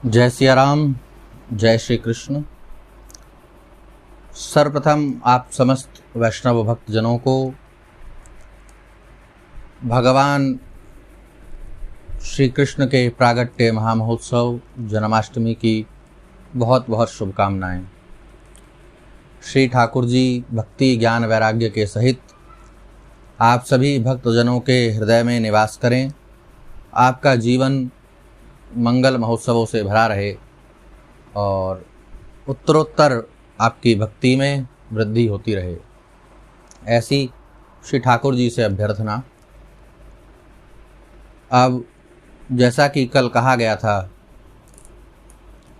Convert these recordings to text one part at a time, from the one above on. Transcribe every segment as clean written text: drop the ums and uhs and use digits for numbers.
जय सिया राम, जय श्री कृष्ण। सर्वप्रथम आप समस्त वैष्णव भक्तजनों को भगवान श्री कृष्ण के प्रागट्य महामहोत्सव जन्माष्टमी की बहुत बहुत शुभकामनाएं। श्री ठाकुर जी भक्ति ज्ञान वैराग्य के सहित आप सभी भक्तजनों के हृदय में निवास करें। आपका जीवन मंगल महोत्सवों से भरा रहे और उत्तरोत्तर आपकी भक्ति में वृद्धि होती रहे, ऐसी श्री ठाकुर जी से अभ्यर्थना। अब जैसा कि कल कहा गया था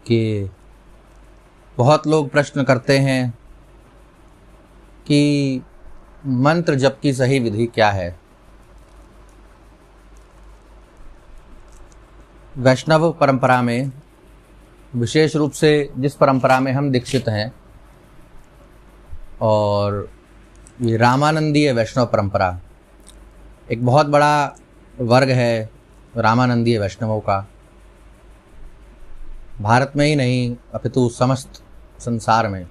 कि बहुत लोग प्रश्न करते हैं कि मंत्र जप की सही विधि क्या है। वैष्णव परंपरा में, विशेष रूप से जिस परंपरा में हम दीक्षित हैं, और ये रामानंदीय वैष्णव परंपरा एक बहुत बड़ा वर्ग है रामानंदीय वैष्णवों का। भारत में ही नहीं अपितु समस्त संसार में।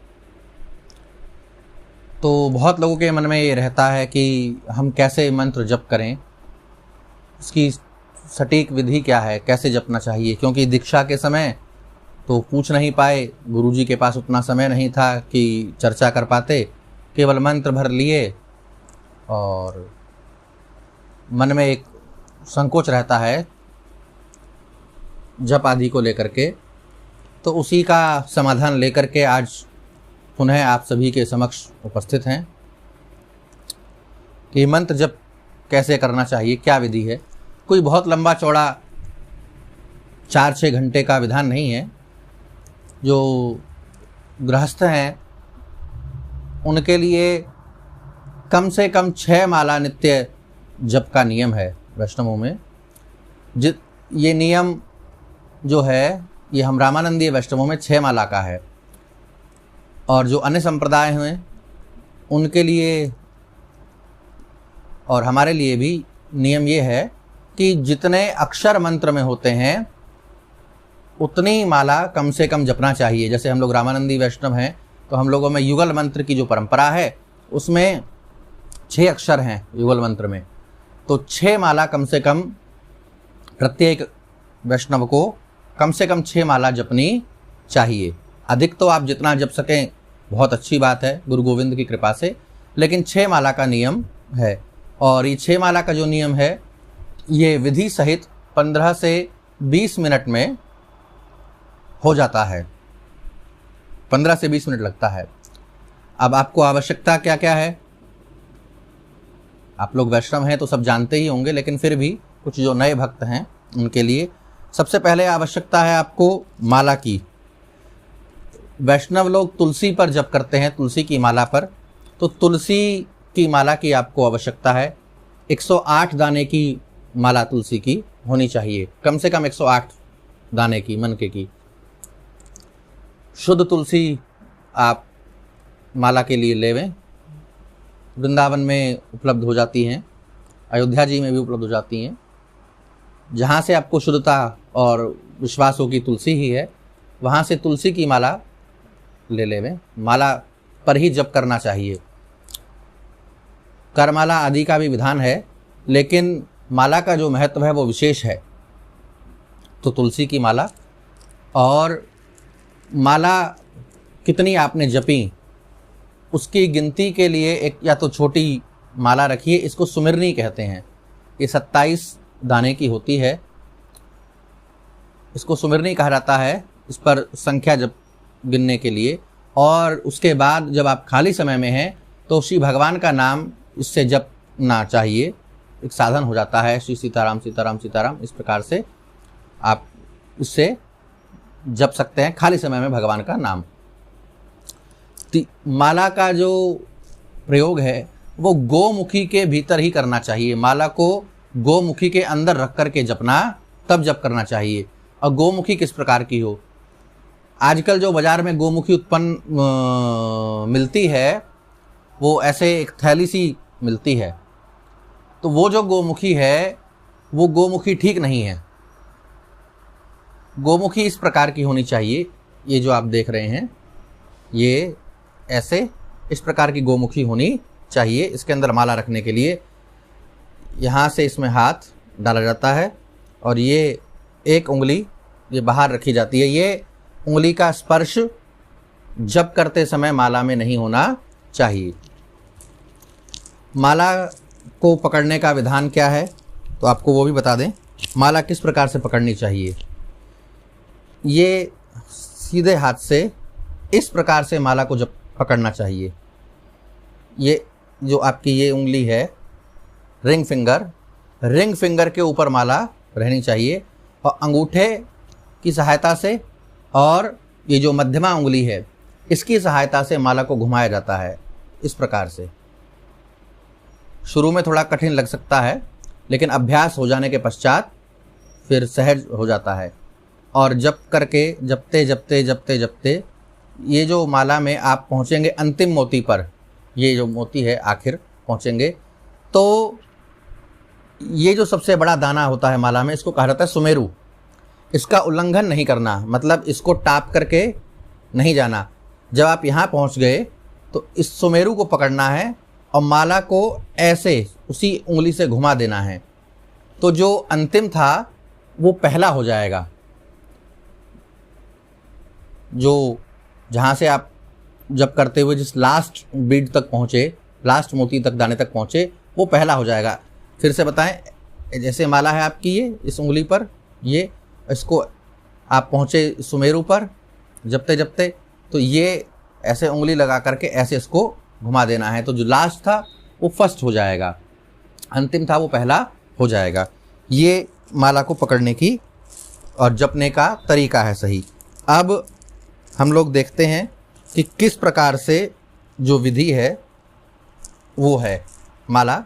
तो बहुत लोगों के मन में ये रहता है कि हम कैसे मंत्र जप करें, उसकी सटीक विधि क्या है, कैसे जपना चाहिए। क्योंकि दीक्षा के समय तो पूछ नहीं पाए, गुरुजी के पास उतना समय नहीं था कि चर्चा कर पाते, केवल मंत्र भर लिए और मन में एक संकोच रहता है जप आदि को लेकर के। तो उसी का समाधान लेकर के आज पुनः आप सभी के समक्ष उपस्थित हैं कि मंत्र जप कैसे करना चाहिए, क्या विधि है। कोई बहुत लंबा चौड़ा 4-6 घंटे का विधान नहीं है। जो गृहस्थ हैं उनके लिए कम से कम 6 माला नित्य जप का नियम है वैष्णवों में। ये नियम जो है ये हम रामानंदीय वैष्णवों में 6 माला का है, और जो अन्य संप्रदाय हैं उनके लिए और हमारे लिए भी नियम ये है कि जितने अक्षर मंत्र में होते हैं उतनी माला कम से कम जपना चाहिए। जैसे हम लोग रामानंदी वैष्णव हैं तो हम लोगों में युगल मंत्र की जो परंपरा है उसमें 6 अक्षर हैं युगल मंत्र में। तो 6 माला कम से कम प्रत्येक वैष्णव को कम से कम 6 माला जपनी चाहिए। अधिक तो आप जितना जप सकें बहुत अच्छी बात है गुरु गोविंद की कृपा से, लेकिन 6 माला का नियम है। और ये 6 माला का जो नियम है ये विधि सहित 15 से 20 मिनट में हो जाता है। 15 से 20 मिनट लगता है। अब आपको आवश्यकता क्या क्या है, आप लोग वैष्णव हैं तो सब जानते ही होंगे, लेकिन फिर भी कुछ जो नए भक्त हैं उनके लिए सबसे पहले आवश्यकता है आपको माला की। वैष्णव लोग तुलसी पर जप करते हैं, तुलसी की माला पर। तो तुलसी की माला की आपको आवश्यकता है। 108 दाने की माला तुलसी की होनी चाहिए, कम से कम 108 दाने की मनके की। शुद्ध तुलसी आप माला के लिए लेवें। वृंदावन में उपलब्ध हो जाती हैं, अयोध्या जी में भी उपलब्ध हो जाती हैं। जहाँ से आपको शुद्धता और विश्वास हो कि तुलसी ही है, वहाँ से तुलसी की माला ले लेवें। माला पर ही जप करना चाहिए। करमाला आदि का भी विधान है, लेकिन माला का जो महत्व है वो विशेष है। तो तुलसी की माला, और माला कितनी आपने जपी उसकी गिनती के लिए एक या तो छोटी माला रखिए, इसको सुमिरनी कहते हैं। ये 27 दाने की होती है, इसको सुमिरनी कहा जाता है, इस पर संख्या जब गिनने के लिए। और उसके बाद जब आप खाली समय में हैं तो श्री भगवान का नाम इससे जपना चाहिए। एक साधन हो जाता है, श्री सीताराम सीताराम सीताराम, इस प्रकार से आप इससे जप सकते हैं खाली समय में भगवान का नाम। माला का जो प्रयोग है वो गोमुखी के भीतर ही करना चाहिए। माला को गोमुखी के अंदर रख कर के जपना, तब जप करना चाहिए। और गोमुखी किस प्रकार की हो, आजकल जो बाजार में गोमुखी उत्पन्न मिलती है वो ऐसे एक थैली सी मिलती है। तो वो जो गोमुखी है वो गोमुखी ठीक नहीं है। गोमुखी इस प्रकार की होनी चाहिए। ये जो आप देख रहे हैं ये ऐसे इस प्रकार की गोमुखी होनी चाहिए। इसके अंदर माला रखने के लिए यहाँ से इसमें हाथ डाला जाता है और ये एक उंगली ये बाहर रखी जाती है। ये उंगली का स्पर्श जप करते समय माला में नहीं होना चाहिए। माला को पकड़ने का विधान क्या है तो आपको वो भी बता दें। माला किस प्रकार से पकड़नी चाहिए। ये सीधे हाथ से इस प्रकार से माला को जब पकड़ना चाहिए। ये जो आपकी ये उंगली है रिंग फिंगर के ऊपर माला रहनी चाहिए और अंगूठे की सहायता से और ये जो मध्यमा उंगली है इसकी सहायता से माला को घुमाया जाता है इस प्रकार से। शुरू में थोड़ा कठिन लग सकता है लेकिन अभ्यास हो जाने के पश्चात फिर सहज हो जाता है। और जप करके जपते ये जो माला में आप पहुँचेंगे अंतिम मोती पर, ये जो मोती है आखिर पहुँचेंगे तो ये जो सबसे बड़ा दाना होता है माला में इसको कहा जाता है सुमेरु। इसका उल्लंघन नहीं करना, मतलब इसको टाप करके नहीं जाना। जब आप यहाँ पहुँच गए तो इस सुमेरु को पकड़ना है और माला को ऐसे उसी उंगली से घुमा देना है। तो जो अंतिम था वो पहला हो जाएगा। जो जहाँ से आप जब करते हुए जिस लास्ट बीड तक पहुँचे, लास्ट मोती तक दाने तक पहुँचे, वो पहला हो जाएगा। फिर से बताएं, जैसे माला है आपकी ये इस उंगली पर, ये इसको आप पहुँचे सुमेरु पर जपते तो ये ऐसे उंगली लगा करके ऐसे इसको घुमा देना है। तो जो लास्ट था वो फर्स्ट हो जाएगा, अंतिम था वो पहला हो जाएगा। ये माला को पकड़ने की और जपने का तरीका है सही। अब हम लोग देखते हैं कि किस प्रकार से जो विधि है वो है माला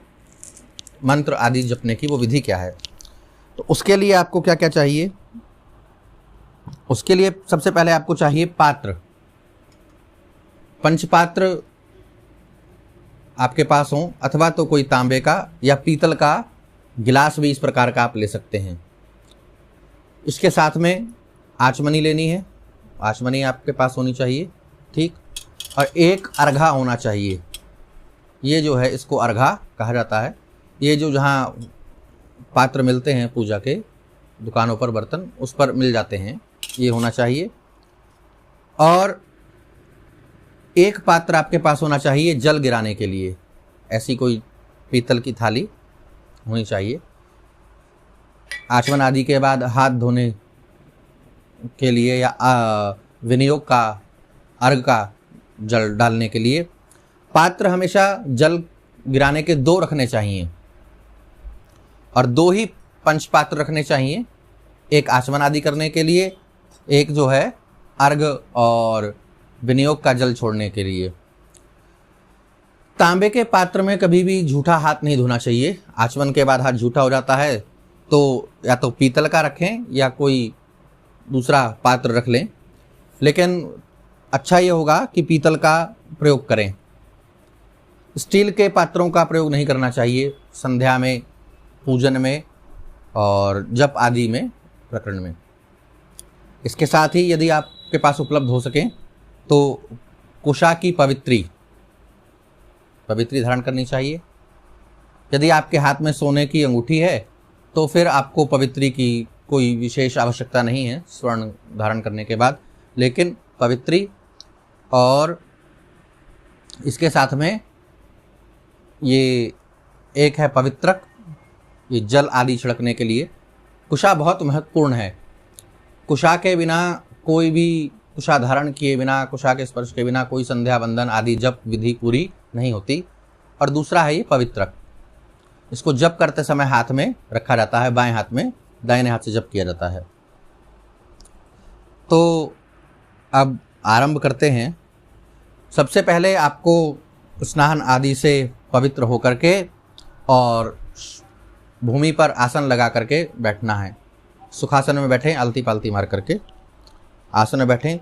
मंत्र आदि जपने की, वो विधि क्या है। तो उसके लिए आपको क्या क्या चाहिए। उसके लिए सबसे पहले आपको चाहिए पात्र। पंचपात्र आपके पास हो अथवा तो कोई तांबे का या पीतल का गिलास भी इस प्रकार का आप ले सकते हैं। इसके साथ में आचमनी लेनी है, आचमनी आपके पास होनी चाहिए, ठीक। और एक अर्घा होना चाहिए। ये जो है इसको अर्घा कहा जाता है। ये जो जहाँ पात्र मिलते हैं पूजा के दुकानों पर, बर्तन उस पर मिल जाते हैं, ये होना चाहिए। और एक पात्र आपके पास होना चाहिए जल गिराने के लिए, ऐसी कोई पीतल की थाली होनी चाहिए। आचमन आदि के बाद हाथ धोने के लिए या विनियोग का अर्घ का जल डालने के लिए पात्र हमेशा जल गिराने के 2 रखने चाहिए और 2 ही पंचपात्र रखने चाहिए। एक आचमन आदि करने के लिए, एक जो है अर्घ और विनियोग का जल छोड़ने के लिए। तांबे के पात्र में कभी भी झूठा हाथ नहीं धोना चाहिए। आचमन के बाद हाथ झूठा हो जाता है तो या तो पीतल का रखें या कोई दूसरा पात्र रख लें, लेकिन अच्छा ये होगा कि पीतल का प्रयोग करें। स्टील के पात्रों का प्रयोग नहीं करना चाहिए संध्या में, पूजन में और जप आदि में प्रकरण में। इसके साथ ही यदि आपके पास उपलब्ध हो सके तो कुशा की पवित्री धारण करनी चाहिए। यदि आपके हाथ में सोने की अंगूठी है तो फिर आपको पवित्री की कोई विशेष आवश्यकता नहीं है स्वर्ण धारण करने के बाद, लेकिन पवित्री और इसके साथ में ये एक है पवित्रक, ये जल आदि छिड़कने के लिए। कुशा बहुत महत्वपूर्ण है। कुशा के बिना कोई भी, कुशा धारण किए बिना, कुशा के स्पर्श के बिना कोई संध्या बंदन आदि जप विधि पूरी नहीं होती। और दूसरा है ये पवित्रक, इसको जप करते समय हाथ में रखा जाता है, बाएं हाथ में, दाहिने हाथ से जप किया जाता है। तो अब आरंभ करते हैं। सबसे पहले आपको स्नान आदि से पवित्र होकर के और भूमि पर आसन लगा करके बैठना है। सुखासन में बैठें, आलती पालती मार करके आसन में बैठें।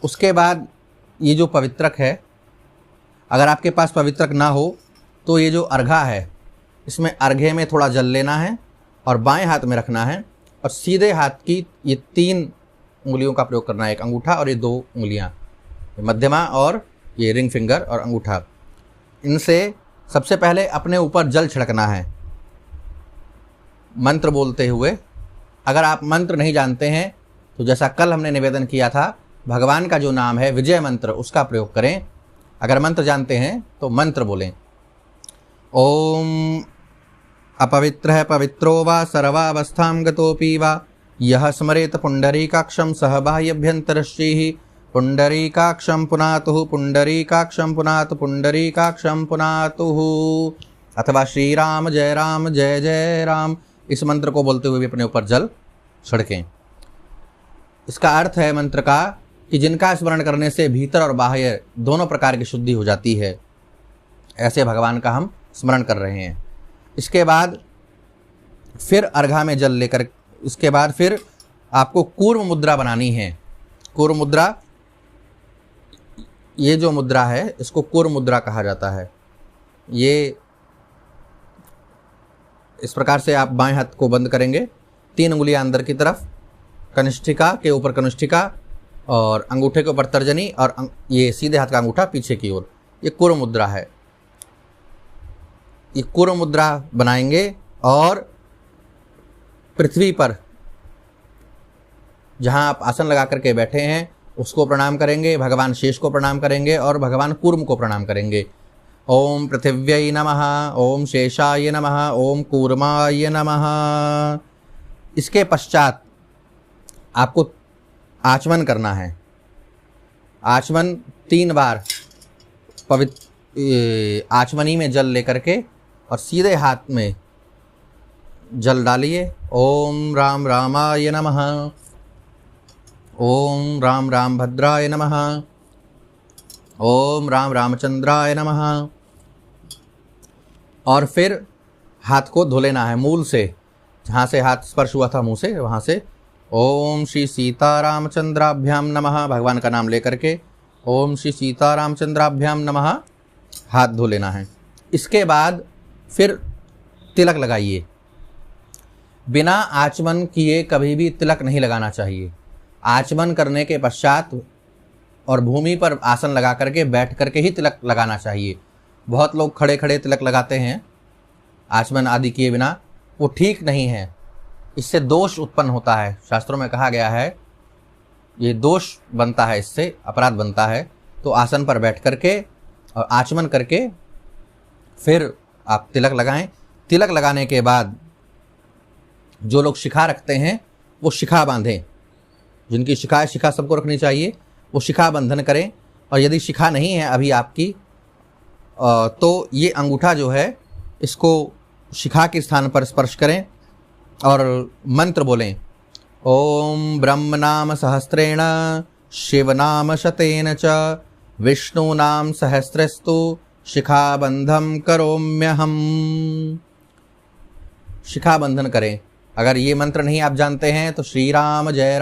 उसके बाद ये जो पवित्रक है, अगर आपके पास पवित्रक ना हो तो ये जो अर्घा है, इसमें अर्घे में थोड़ा जल लेना है और बाएं हाथ में रखना है और सीधे हाथ की ये 3 उंगलियों का प्रयोग करना है, एक अंगूठा और ये 2 उंगलियां, मध्यमा और ये रिंग फिंगर और अंगूठा। इनसे सबसे पहले अपने ऊपर जल छिड़कना है मंत्र बोलते हुए। अगर आप मंत्र नहीं जानते हैं तो जैसा कल हमने निवेदन किया था, भगवान का जो नाम है विजय मंत्र, उसका प्रयोग करें। अगर मंत्र जानते हैं तो मंत्र बोलें। ओम अपवित्रः पवित्रो वा सर्वावस्थां गतोऽपि वा यः स्मरेत पुंडरीकाक्षं सह बाह्यभ्यन्तरश्रीः पुंडरीकाक्षं पुनातुः पुंडरीकाक्षं पुनातु पुंडरीकाक्षं पुनातुः। अथवा श्री राम जय जय राम, इस मंत्र को बोलते हुए भी अपने ऊपर जल छिड़कें। इसका अर्थ है मंत्र का कि जिनका स्मरण करने से भीतर और बाह्य दोनों प्रकार की शुद्धि हो जाती है, ऐसे भगवान का हम स्मरण कर रहे हैं। इसके बाद फिर अर्घा में जल लेकर, इसके बाद फिर आपको कूर्म मुद्रा बनानी है। कूर्म मुद्रा, ये जो मुद्रा है इसको कूर्म मुद्रा कहा जाता है। ये इस प्रकार से आप बाएं हाथ को बंद करेंगे, 3 उंगलियां अंदर की तरफ, कनिष्ठिका के ऊपर कनिष्ठिका और अंगूठे के ऊपर तर्जनी और ये सीधे हाथ का अंगूठा पीछे की ओर। ये कूर्म मुद्रा है। ये कूर्म मुद्रा बनाएंगे और पृथ्वी पर जहां आप आसन लगा करके बैठे हैं उसको प्रणाम करेंगे, भगवान शेष को प्रणाम करेंगे और भगवान कूर्म को प्रणाम करेंगे। ओम पृथिव्यै नमः, ओम शेषाय नमः, ओम कूर्माय नमः। इसके पश्चात आपको आचमन करना है। आचमन 3 बार पवित्र आचमनी में जल लेकर के और सीधे हाथ में जल डालिए। ओम राम रामाय नमः, ओम राम राम भद्राय नमः, ओम राम रामचंद्राय नमः। और फिर हाथ को धो लेना है मूल से, जहाँ से हाथ स्पर्श हुआ था मुंह से, वहाँ से ओम श्री सीतारामचंद्राभ्याम नमः भगवान का नाम लेकर के ओम श्री सीतारामचंद्राभ्याम नमः हाथ धो लेना है। इसके बाद फिर तिलक लगाइए। बिना आचमन किए कभी भी तिलक नहीं लगाना चाहिए। आचमन करने के पश्चात और भूमि पर आसन लगा करके बैठ करके ही तिलक लगाना चाहिए। बहुत लोग खड़े खड़े तिलक लगाते हैं आचमन आदि किए बिना, वो ठीक नहीं है। इससे दोष उत्पन्न होता है, शास्त्रों में कहा गया है ये दोष बनता है, इससे अपराध बनता है। तो आसन पर बैठ करके और आचमन करके फिर आप तिलक लगाएं। तिलक लगाने के बाद जो लोग शिखा रखते हैं वो शिखा बांधें। जिनकी शिखा है, शिखा सबको रखनी चाहिए, वो शिखा बंधन करें। और यदि शिखा नहीं है अभी आपकी, तो ये अंगूठा जो है इसको शिखा के स्थान पर स्पर्श करें और मंत्र बोलें। ओम ब्रह्म नाम सहस्रेण शिव नाम शतेन च विष्णु नाम सहस्रस्तु शिखाबंधम करोम्यहम। शिखाबंधन करें। अगर ये मंत्र नहीं आप जानते हैं तो श्री राम जय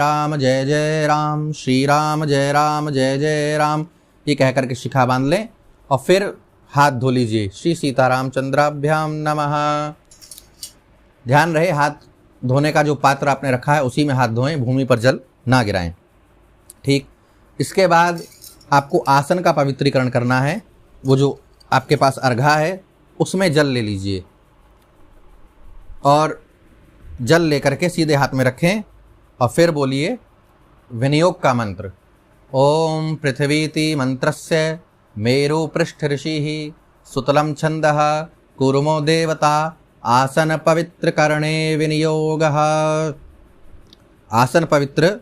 जय राम, श्री राम जय जय राम, ये कह करके शिखा बांध लें और फिर हाथ धो लीजिए। श्री सीतारामचंद्राभ्याम नमः। ध्यान रहे हाथ धोने का जो पात्र आपने रखा है उसी में हाथ धोएं, भूमि पर जल ना गिराएं। ठीक। इसके बाद आपको आसन का पवित्रीकरण करना है। वो जो आपके पास अर्घा है उसमें जल ले लीजिए और जल लेकर के सीधे हाथ में रखें और फिर बोलिए विनियोग का मंत्र। ओम पृथ्वीति मंत्रस्य मेरु पृष्ठ ऋषि सुतलम छंदः कूर्मो देवता आसन पवित्र करणे विनियोगः। आसन पवित्र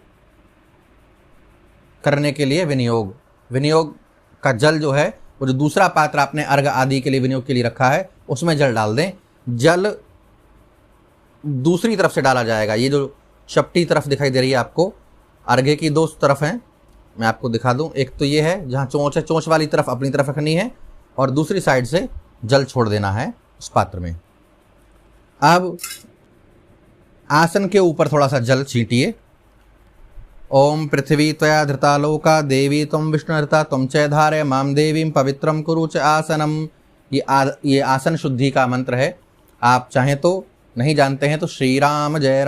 करने के लिए विनियोग। विनियोग का जल जो है वो जो दूसरा पात्र आपने अर्घ आदि के लिए विनियोग के लिए रखा है उसमें जल डाल दें। जल दूसरी तरफ से डाला जाएगा। ये जो चपटी तरफ दिखाई दे रही है आपको, अर्घे की 2 तरफ हैं, मैं आपको दिखा दूं। एक तो ये है जहाँ चोंच है, चोंच वाली तरफ अपनी तरफ रखनी है और दूसरी साइड से जल छोड़ देना है उस पात्र में। अब आसन के ऊपर थोड़ा सा जल छींटिए। ओम पृथ्वी त्वया धृता लोका देवी त्वं विष्णुहृता त्वं च धारय माम देवीं पवित्रं कुरु च आसनम। ये आसन शुद्धि का मंत्र है। आप चाहें तो, नहीं जानते हैं तो श्री राम जय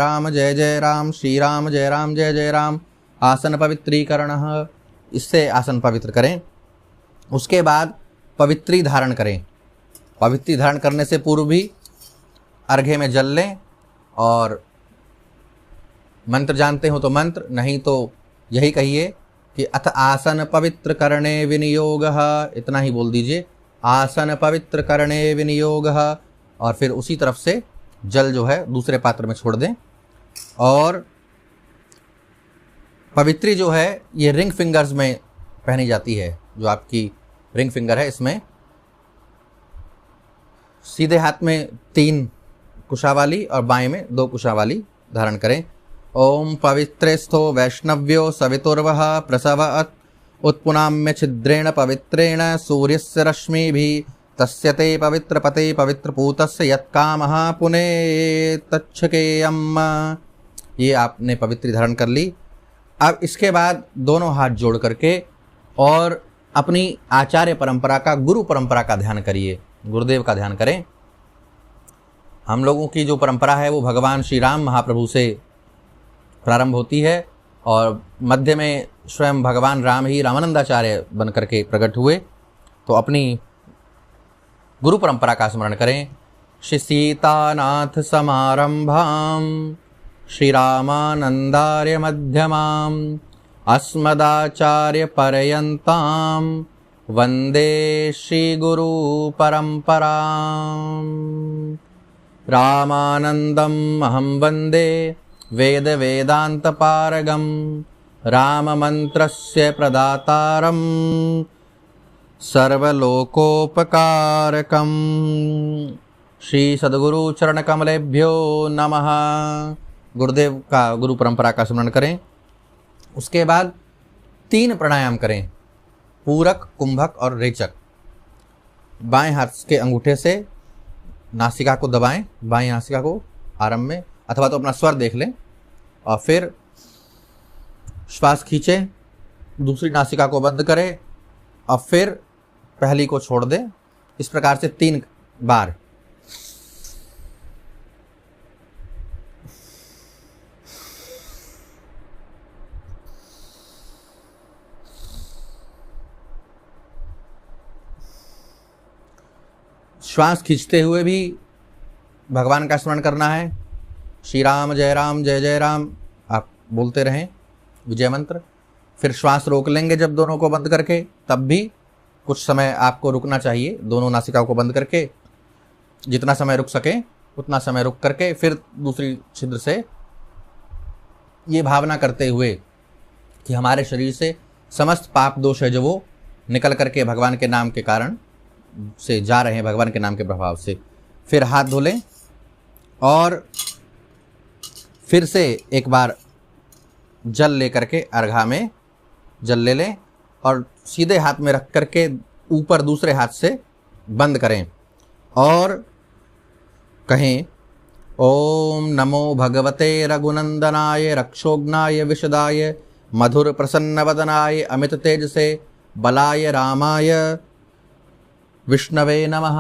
जय राम, श्री राम जय जय राम, आसन पवित्रीकरणः, इससे आसन पवित्र करें। उसके बाद पवित्री धारण करें। पवित्री धारण करने से पूर्व भी अर्घ्य में जल लें, और मंत्र जानते हो तो मंत्र, नहीं तो यही कहिए कि अथ आसन पवित्र करणे विनियोगः, इतना ही बोल दीजिए, आसन पवित्र करणे विनियोगः, और फिर उसी तरफ से जल जो है दूसरे पात्र में छोड़ दें। और पवित्री जो है ये रिंग फिंगर्स में पहनी जाती है, जो आपकी रिंग फिंगर है इसमें सीधे हाथ में 3 कुशा वाली और बाएं में 2 कुशा वाली धारण करें। ओम पवित्रेस्थो वैष्णव्यो सवितुर्वः प्रसवत् उत्पुनाम्य छिद्रेण पवित्रेण सूर्यस्य रश्मिभिः तस्य ते पवित्र पते पवित्र पूतस्य यत्कामः पुने तच्छकेयम्। ये आपने पवित्री धारण कर ली। अब इसके बाद दोनों हाथ जोड़ करके और अपनी आचार्य परंपरा का, गुरु परंपरा का ध्यान करिए, गुरुदेव का ध्यान करें। हम लोगों की जो परंपरा है वो भगवान श्री राम महाप्रभु से प्रारंभ होती है, और मध्य में स्वयं भगवान राम ही रामानंदाचार्य बन करके प्रकट हुए। तो अपनी गुरु परंपरा का स्मरण करें। श्री सीतानाथ समारंभाम श्री रामानंदार्य मध्यमाम अस्मदाचार्य पर्यंताम वंदे श्री गुरु परंपराम। रामानंदम अहं वंदे वेद वेदांत पारगम राम मंत्रस्य प्रदातारम सर्वलोकोपकारकम। श्री सद्गुरु चरण कमलेभ्यो नमः। गुरुदेव का, गुरु परंपरा का स्मरण करें। उसके बाद 3 प्राणायाम करें, पूरक, कुंभक और रेचक। बाएं हाथ के अंगूठे से नासिका को दबाएं, बाएं नासिका को आरंभ में, अथवा तो अपना स्वर देख लें, और फिर श्वास खींचें, दूसरी नासिका को बंद करें और फिर पहली को छोड़ दें। इस प्रकार से 3 बार। श्वास खींचते हुए भी भगवान का स्मरण करना है। श्री राम जय जय राम आप बोलते रहें, विजय मंत्र। फिर श्वास रोक लेंगे जब दोनों को बंद करके, तब भी कुछ समय आपको रुकना चाहिए, दोनों नासिकाओं को बंद करके। जितना समय रुक सके उतना समय रुक करके फिर दूसरी छिद्र से ये भावना करते हुए कि हमारे शरीर से समस्त पाप दोष है जो वो निकल करके भगवान के नाम के कारण से जा रहे हैं, भगवान के नाम के प्रभाव से। फिर हाथ धो लें और फिर से एक बार जल लेकर के अर्घा में जल ले लें और सीधे हाथ में रख करके ऊपर दूसरे हाथ से बंद करें और कहें ओम नमो भगवते रघुनंदनाय रक्षोघ्नाय विशदाय मधुर प्रसन्नवदनाय अमित तेजसे बलाय रामाय विष्णवे नमः।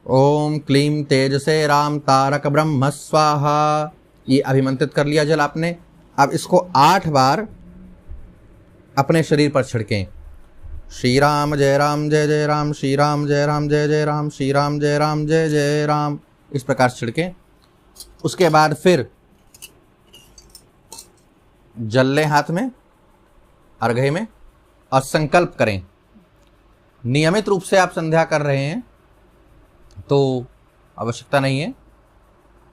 ओम क्लीं तेजसे राम तारक ब्रह्म स्वाहा। ये अभिमंत्रित कर लिया जल आपने। अब इसको 8 बार अपने शरीर पर छिड़कें। श्री राम जय राम, श्री राम जय राम, श्री राम जय जय राम, इस प्रकार से छिड़कें। उसके बाद फिर जल लें हाथ में अर्घ्य में और संकल्प करें। नियमित रूप से आप संध्या कर रहे हैं तो आवश्यकता नहीं है,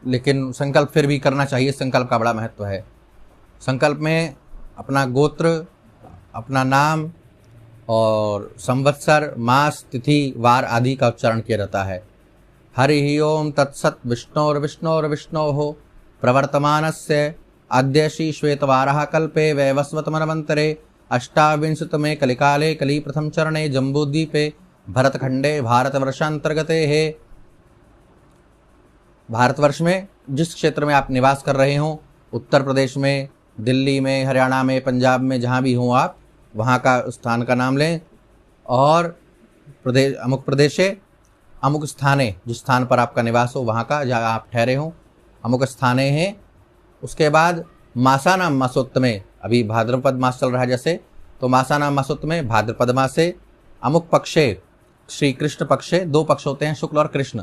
लेकिन संकल्प फिर भी करना चाहिए। संकल्प का बड़ा महत्व है। संकल्प में अपना गोत्र, अपना नाम और संवत्सर, मास, तिथि, वार आदि का उच्चारण किया जाता है। हरि ओम तत्सत् विष्णोर्विष्णोः प्रवर्तमानस्य अद्य श्री श्वेतवारः कल्पे वैवस्वतमन्वन्तरे अष्टाविंशतमे कलिकाले कली प्रथम चरणे जम्बूद्वीपे भरतखंडे भारतवर्षांतर्गते है। भारतवर्ष में जिस क्षेत्र में आप निवास कर रहे हो, उत्तर प्रदेश में, दिल्ली में, हरियाणा में, पंजाब में, जहाँ भी हों आप, वहाँ का स्थान का नाम लें और प्रदेश अमुक प्रदेशे अमुक स्थाने, जिस स्थान पर आपका निवास हो वहाँ का, जहाँ आप ठहरे हों, अमुक स्थाने हैं। उसके बाद मासानाम मासोत्तमे अभी भाद्रपद मास चल रहा है जैसे, तो मासानाम मासोत्तम में भाद्रपद मासे अमुक पक्षे, श्री कृष्ण पक्षे, 2 पक्ष होते हैं, शुक्ल और कृष्ण।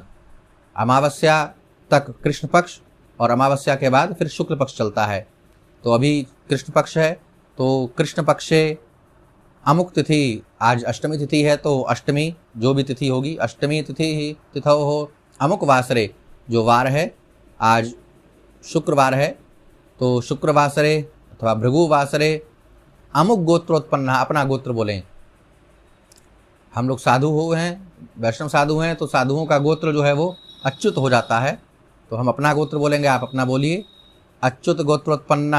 अमावस्या तक कृष्ण पक्ष और अमावस्या के बाद फिर शुक्ल पक्ष चलता है। तो अभी कृष्ण पक्ष है, तो कृष्ण पक्षे अमुक तिथि, आज अष्टमी तिथि है तो अष्टमी जो भी तिथि होगी, अष्टमी तिथि ही तिथौ हो अमुक वासरे, जो वार है आज शुक्रवार है, तो शुक्रवासरे अथवा भृगुवासरे अमुक गोत्रोत्पन्न, अपना गोत्र बोलें। हम लोग साधु हो हैं, वैष्णव साधु हैं, तो साधुओं का गोत्र जो है वो अच्युत हो जाता है, तो हम अपना गोत्र बोलेंगे, आप अपना बोलिए। अच्युत गोत्रोत्पन्न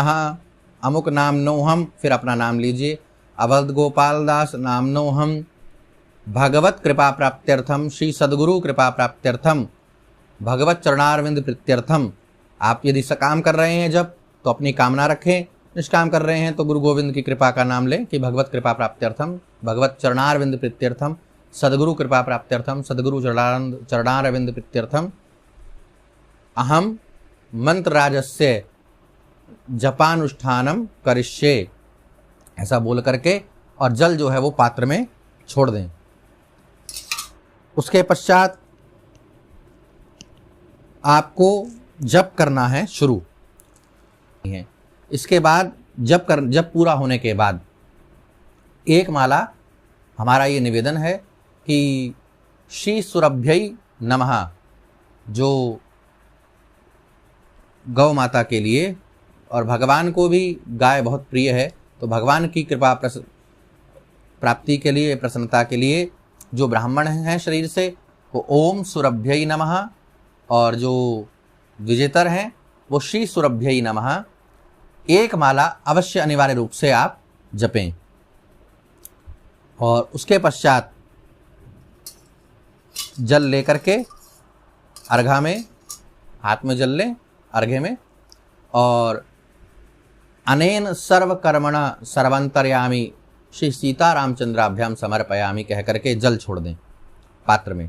अमुक नाम नो हम, फिर अपना नाम लीजिए। अवध गोपाल दास नाम नो हम, भगवत कृपा प्राप्त्यर्थम, श्री सद्गुरु कृपा प्राप्त्यर्थम, भगवत चरणारविंद प्रीत्यर्थम। आप यदि सकाम कर रहे हैं जब, तो अपनी कामना रखें, निष्काम कर रहे हैं तो गुरु गोविंद की कृपा का नाम लें कि भगवत कृपा प्राप्त्यर्थम, भगवत चरणारविंद प्रीत्यर्थम, सद्गुरु कृपा प्राप्त्यर्थम, सद्गुरु चरणारविंद प्रीत्यर्थम। अहम मंत्र राजस्य जपानुष्ठानम करिष्ये, ऐसा बोल करके और जल जो है वो पात्र में छोड़ दें। उसके पश्चात आपको जप करना है शुरू है। इसके बाद जप पूरा होने के बाद एक माला, हमारा ये निवेदन है कि श्री सुरभ्यै नमः, जो गौ माता के लिए, और भगवान को भी गाय बहुत प्रिय है, तो भगवान की कृपा प्राप्ति के लिए, प्रसन्नता के लिए जो ब्राह्मण हैं शरीर से, वो ओम सुरभ्यै नमः, और जो विजेतर हैं वो श्री सुरभ्यै नमः एक माला अवश्य अनिवार्य रूप से आप जपें। और उसके पश्चात जल लेकर के अर्घा में, हाथ में जल लें अर्घे में, और अनेन सर्वकर्मण सर्वंतर्यामी श्री सीता रामचंद्राभ्याम समर्पयामी कह करके जल छोड़ दें पात्र में।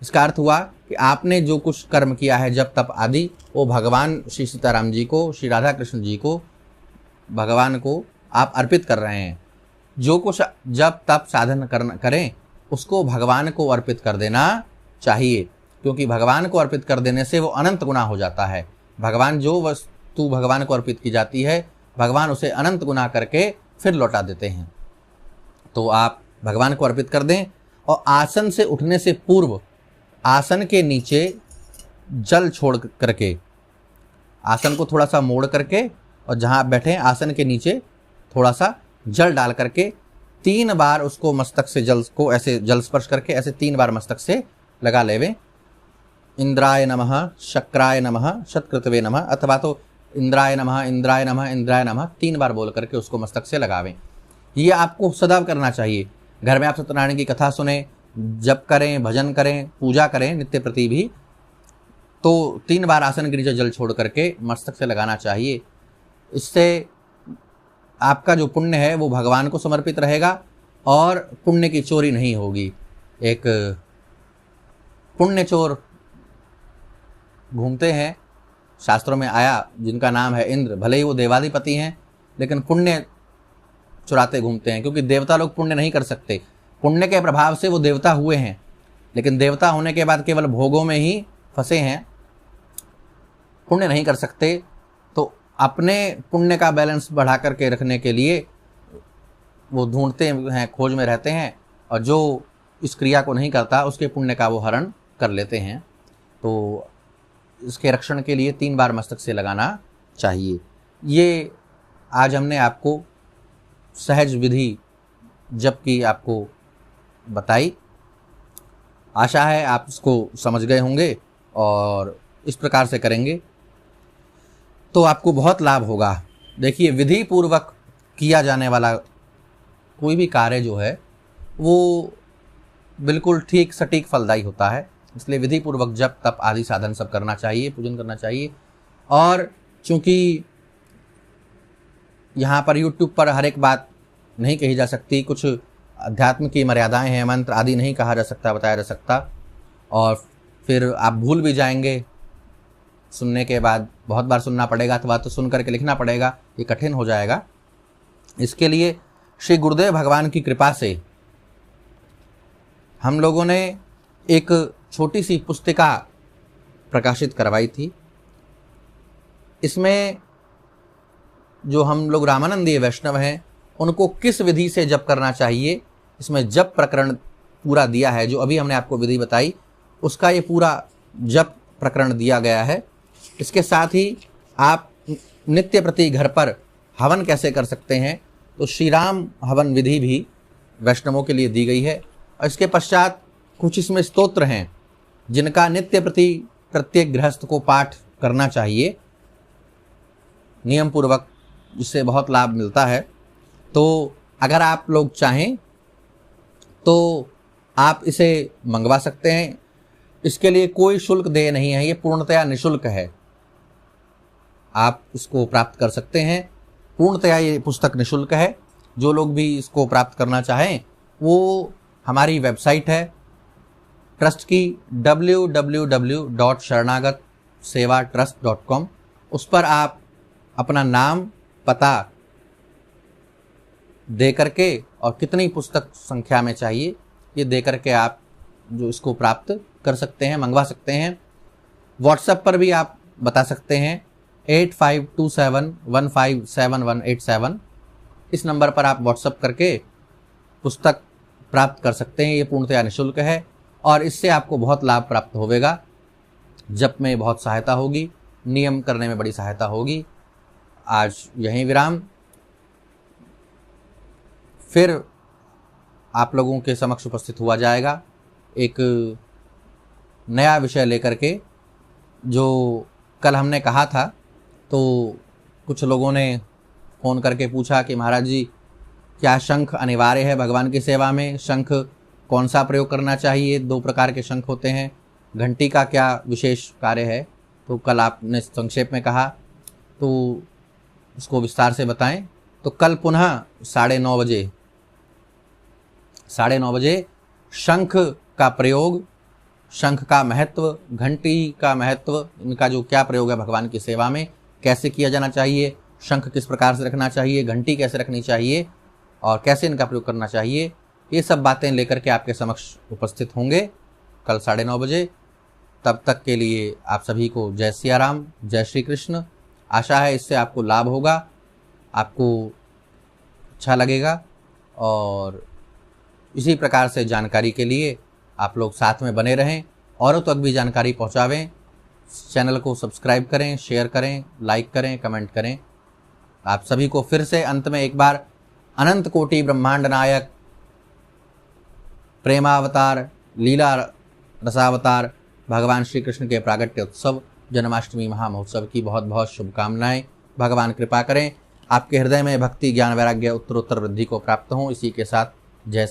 इसका अर्थ हुआ कि आपने जो कुछ कर्म किया है, जब तप आदि, वो भगवान श्री सीताराम जी को, श्री राधा कृष्ण जी को, भगवान को आप अर्पित कर रहे हैं। जो कुछ जब तप साधन करें उसको भगवान को अर्पित कर देना चाहिए, क्योंकि भगवान को अर्पित कर देने से वो अनंत गुना हो जाता है। भगवान, जो वस्तु भगवान को अर्पित की जाती है, भगवान उसे अनंत गुना करके फिर लौटा देते हैं। तो आप भगवान को अर्पित कर दें, और आसन से उठने से पूर्व आसन के नीचे जल छोड़ करके, आसन को थोड़ा सा मोड़ करके, और जहाँ आप बैठे हैं आसन के नीचे थोड़ा सा जल डाल करके 3 बार उसको मस्तक से, जल को ऐसे जल स्पर्श करके ऐसे 3 बार मस्तक से लगा लेवें। इंद्राय नमः, शक्राय नमः, शतकृतवे नमः, अथवा तो इंद्राय नमः, इंद्राय नमः, इंद्राय नमः 3 बार बोल करके उसको मस्तक से लगावें। ये आपको सदैव करना चाहिए। घर में आप सत्यनारायण की कथा सुने, जप करें, भजन करें, पूजा करें नित्य प्रति भी, तो 3 बार आसन के नीचे जल छोड़ करके मस्तक से लगाना चाहिए। इससे आपका जो पुण्य है वो भगवान को समर्पित रहेगा और पुण्य की चोरी नहीं होगी। एक पुण्य चोर घूमते हैं, शास्त्रों में आया, जिनका नाम है इंद्र। भले ही वो देवाधिपति हैं, लेकिन पुण्य चुराते घूमते हैं, क्योंकि देवता लोग पुण्य नहीं कर सकते। पुण्य के प्रभाव से वो देवता हुए हैं, लेकिन देवता होने के बाद केवल भोगों में ही फंसे हैं, पुण्य नहीं कर सकते। तो अपने पुण्य का बैलेंस बढ़ा करके रखने के लिए वो ढूंढते हैं, खोज में रहते हैं, और जो इस क्रिया को नहीं करता उसके पुण्य का वो हरण कर लेते हैं। तो इसके रक्षण के लिए 3 बार मस्तक से लगाना चाहिए। ये आज हमने आपको सहज विधि जप की आपको बताई। आशा है आप इसको समझ गए होंगे और इस प्रकार से करेंगे तो आपको बहुत लाभ होगा। देखिए, विधि पूर्वक किया जाने वाला कोई भी कार्य जो है वो बिल्कुल ठीक सटीक फलदायी होता है। इसलिए विधि पूर्वक जप तप आदि साधन सब करना चाहिए, पूजन करना चाहिए। और चूँकि यहाँ पर YouTube पर हर एक बात नहीं कही जा सकती, कुछ अध्यात्म की मर्यादाएं हैं, मंत्र आदि नहीं कहा जा सकता, बताया जा सकता, और फिर आप भूल भी जाएंगे। सुनने के बाद बहुत बार सुनना पड़ेगा, अथवा तो सुन करके लिखना पड़ेगा, ये कठिन हो जाएगा। इसके लिए श्री गुरुदेव भगवान की कृपा से हम लोगों ने एक छोटी सी पुस्तिका प्रकाशित करवाई थी। इसमें जो हम लोग रामानंदीय वैष्णव हैं उनको किस विधि से जप करना चाहिए, इसमें जप प्रकरण पूरा दिया है। जो अभी हमने आपको विधि बताई उसका ये पूरा जप प्रकरण दिया गया है। इसके साथ ही आप नित्य प्रति घर पर हवन कैसे कर सकते हैं, तो श्री राम हवन विधि भी वैष्णवों के लिए दी गई है। और इसके पश्चात कुछ इसमें स्तोत्र हैं जिनका नित्य प्रति प्रत्येक गृहस्थ को पाठ करना चाहिए नियम पूर्वक, जिससे बहुत लाभ मिलता है। तो अगर आप लोग चाहें तो आप इसे मंगवा सकते हैं। इसके लिए कोई शुल्क देय नहीं है, ये पूर्णतया निःशुल्क है। आप इसको प्राप्त कर सकते हैं, पूर्णतया ये पुस्तक निःशुल्क है। जो लोग भी इसको प्राप्त करना चाहें वो हमारी वेबसाइट है ट्रस्ट की www.sharanagatsevatrust.com, उस पर आप अपना नाम पता दे करके और कितनी पुस्तक संख्या में चाहिए ये दे करके आप जो इसको प्राप्त कर सकते हैं, मंगवा सकते हैं। व्हाट्सएप पर भी आप बता सकते हैं 8527157187। इस नंबर पर आप व्हाट्सएप करके पुस्तक प्राप्त कर सकते हैं। ये पूर्णतया निःशुल्क है और इससे आपको बहुत लाभ प्राप्त होगा। जप में बहुत सहायता होगी, नियम करने में बड़ी सहायता होगी। आज यहीं विराम, फिर आप लोगों के समक्ष उपस्थित हुआ जाएगा एक नया विषय लेकर के। जो कल हमने कहा था तो कुछ लोगों ने फ़ोन करके पूछा कि महाराज जी क्या शंख अनिवार्य है भगवान की सेवा में, शंख कौन सा प्रयोग करना चाहिए, 2 प्रकार के शंख होते हैं, घंटी का क्या विशेष कार्य है। तो कल आपने संक्षेप में कहा, तो उसको विस्तार से बताएं। तो कल पुनः 9:30 बजे शंख का प्रयोग, शंख का महत्व, घंटी का महत्व, इनका जो क्या प्रयोग है भगवान की सेवा में, कैसे किया जाना चाहिए, शंख किस प्रकार से रखना चाहिए, घंटी कैसे रखनी चाहिए और कैसे इनका प्रयोग करना चाहिए, ये सब बातें लेकर के आपके समक्ष उपस्थित होंगे कल 9:30 बजे। तब तक के लिए आप सभी को जय सिया राम, जय श्री कृष्ण। आशा है इससे आपको लाभ होगा, आपको अच्छा लगेगा और इसी प्रकार से जानकारी के लिए आप लोग साथ में बने रहें, औरों तक भी जानकारी पहुंचावें। चैनल को सब्सक्राइब करें, शेयर करें, लाइक करें, कमेंट करें। आप सभी को फिर से अंत में एक बार अनंत कोटि ब्रह्मांड नायक, प्रेमावतार, लीला रसावतार भगवान श्री कृष्ण के प्रागट्य उत्सव जन्माष्टमी महामहोत्सव की बहुत बहुत शुभकामनाएं। भगवान कृपा करें आपके हृदय में भक्ति, ज्ञान, वैराग्य उत्तरोत्तर वृद्धि को प्राप्त हों। इसी के साथ जय